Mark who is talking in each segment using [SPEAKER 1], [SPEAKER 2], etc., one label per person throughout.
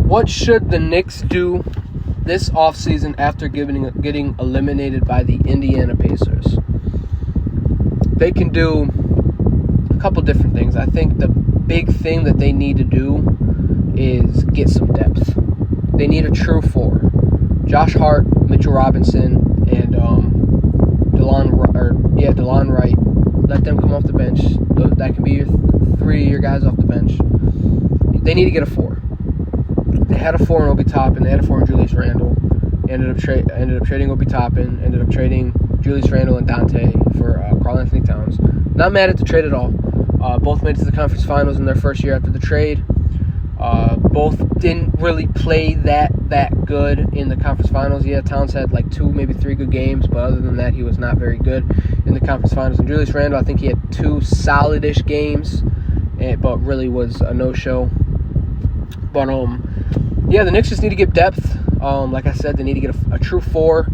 [SPEAKER 1] What should the Knicks do this offseason after getting eliminated by the Indiana Pacers? They can do a couple different things. I think the big thing that they need to do is get some depth. They need a true four. Josh Hart, Mitchell Robinson, and DeLon Wright. Let them come off the bench. That can be your three of your guys off the bench. They need to get a four. They had a four in Obi Toppin. They had a four in Julius Randle. Ended up trading Obi Toppin. Ended up trading Julius Randle and Dante for Karl-Anthony Towns. Not mad at the trade at all. Both made it to the conference finals in their first year after the trade. Both didn't really play that good in the conference finals. Yeah, Towns had like 2, maybe 3 good games, but other than that, he was not very good in the conference finals. And Julius Randle, I think he had 2 solid-ish games, but really was a no-show. But yeah, the Knicks just need to get depth. Like I said, they need to get a true four.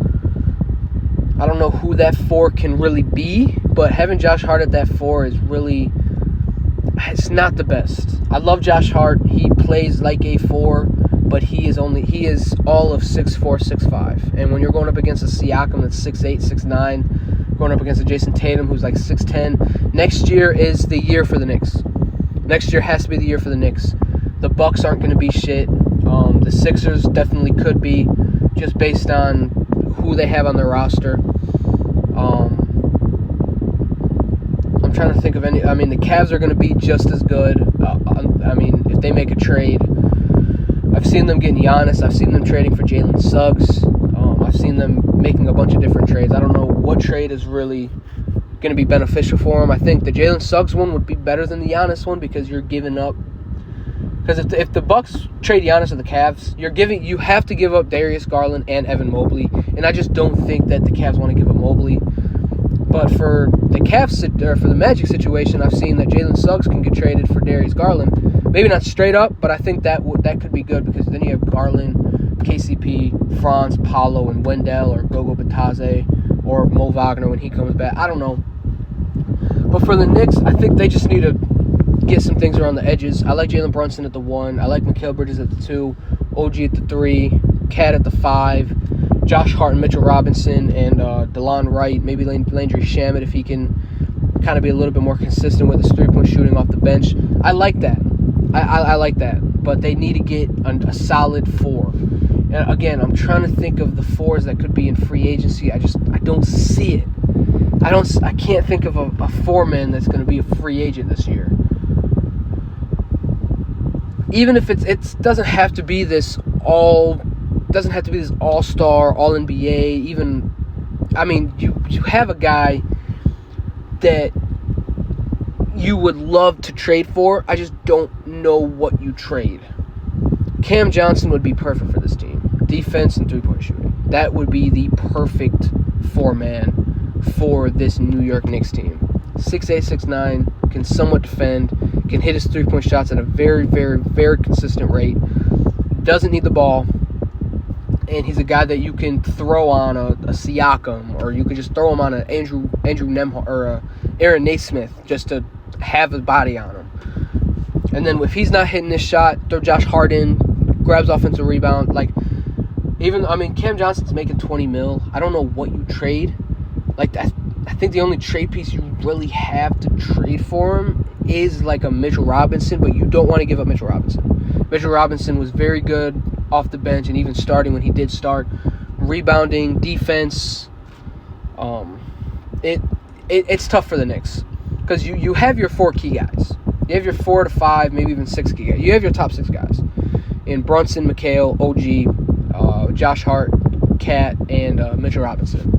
[SPEAKER 1] I don't know who that four can really be, but having Josh Hart at that four is really, it's not the best. I love Josh Hart. He plays like a four, but he is all of 6'4", 6'5". And when you're going up against a Siakam that's 6'8", 6'9", going up against a Jason Tatum who's like 6'10", next year is the year for the Knicks. Next year has to be the year for the Knicks. The Bucks aren't going to be shit. The Sixers definitely could be, just based on who they have on their roster. I'm trying to think of any. I mean, the Cavs are going to be just as good. If they make a trade. I've seen them getting Giannis. I've seen them trading for Jalen Suggs. I've seen them making a bunch of different trades. I don't know what trade is really going to be beneficial for them. I think the Jalen Suggs one would be better than the Giannis one because you're giving up. Because if the Bucks trade Giannis to the Cavs, you have to give up Darius Garland and Evan Mobley, and I just don't think that the Cavs want to give up Mobley. But for the Magic situation, I've seen that Jalen Suggs can get traded for Darius Garland. Maybe not straight up, but I think that could be good because then you have Garland, KCP, Franz, Paolo, and Wendell, or Gogo Batadze, or Mo Wagner when he comes back. I don't know. But for the Knicks, I think they just need to get some things around the edges. I like Jalen Brunson at the 1. I like Mikal Bridges at the 2. OG at the 3. Cat at the 5. Josh Hart and Mitchell Robinson and DeLon Wright. Maybe Landry Shamet if he can kind of be a little bit more consistent with his three-point shooting off the bench. I like that. I like that. But they need to get a solid 4. And again, I'm trying to think of the 4s that could be in free agency. I don't see it. I can't think of a 4-man that's going to be a free agent this year. Even if it doesn't have to be this all-star, all NBA. Even, you have a guy that you would love to trade for. I just don't know what you trade. Cam Johnson would be perfect for this team. Defense and three-point shooting. That would be the perfect 4-man for this New York Knicks team. 6'8", 6'9", can somewhat defend, can hit his three-point shots at a very, very, very consistent rate, doesn't need the ball, and he's a guy that you can throw on a Siakam, or you could just throw him on an Andrew Nembhard or a Aaron Naismith just to have his body on him. And then if he's not hitting this shot, throw Josh Hart in, grabs offensive rebound. Cam Johnson's making $20 million. I don't know what you trade. I think the only trade piece you really have to trade for him is like a Mitchell Robinson, but you don't want to give up Mitchell Robinson. Mitchell Robinson was very good off the bench and even starting when he did start. Rebounding, defense. It's tough for the Knicks because you have your 4 key guys. You have your 4 to 5, maybe even 6 key guys. You have your top 6 guys in Brunson, Mikal, OG, Josh Hart, Cat, and Mitchell Robinson.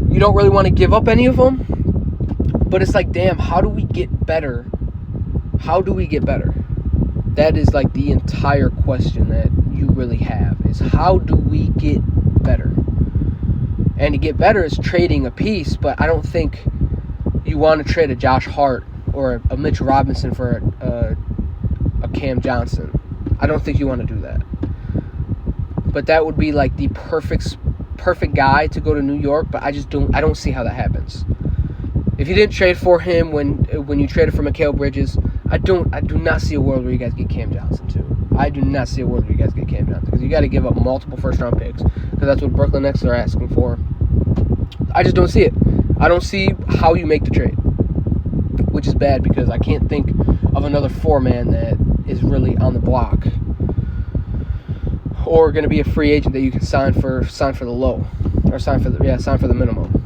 [SPEAKER 1] You don't really want to give up any of them, but it's like, damn, how do we get better? How do we get better? That is like the entire question that you really have, is how do we get better? And to get better is trading a piece, but I don't think you want to trade a Josh Hart or a Mitchell Robinson for a Cam Johnson. I don't think you want to do that. But that would be like the perfect guy to go to New York, but I don't see how that happens. If you didn't trade for him when you traded for Mikal Bridges, I do not see a world where you guys get Cam Johnson too. I do not see a world where you guys get Cam Johnson because you got to give up multiple first-round picks because that's what Brooklyn Nets are asking for. I just don't see it. I don't see how you make the trade, which is bad because I can't think of another four-man that is really on the block or going to be a free agent that you can sign for the low or sign for the minimum.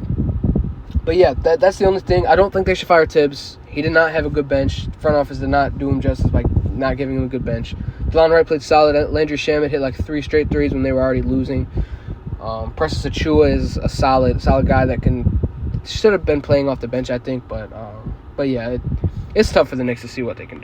[SPEAKER 1] But yeah, that's the only thing. I don't think they should fire Tibbs. He did not have a good bench. The front office did not do him justice by not giving him a good bench. DeLon Wright played solid. Landry Shamet hit like 3 straight threes when they were already losing. Precious Achiuwa is a solid guy that should have been playing off the bench, I think. But yeah, it's tough for the Knicks to see what they can do.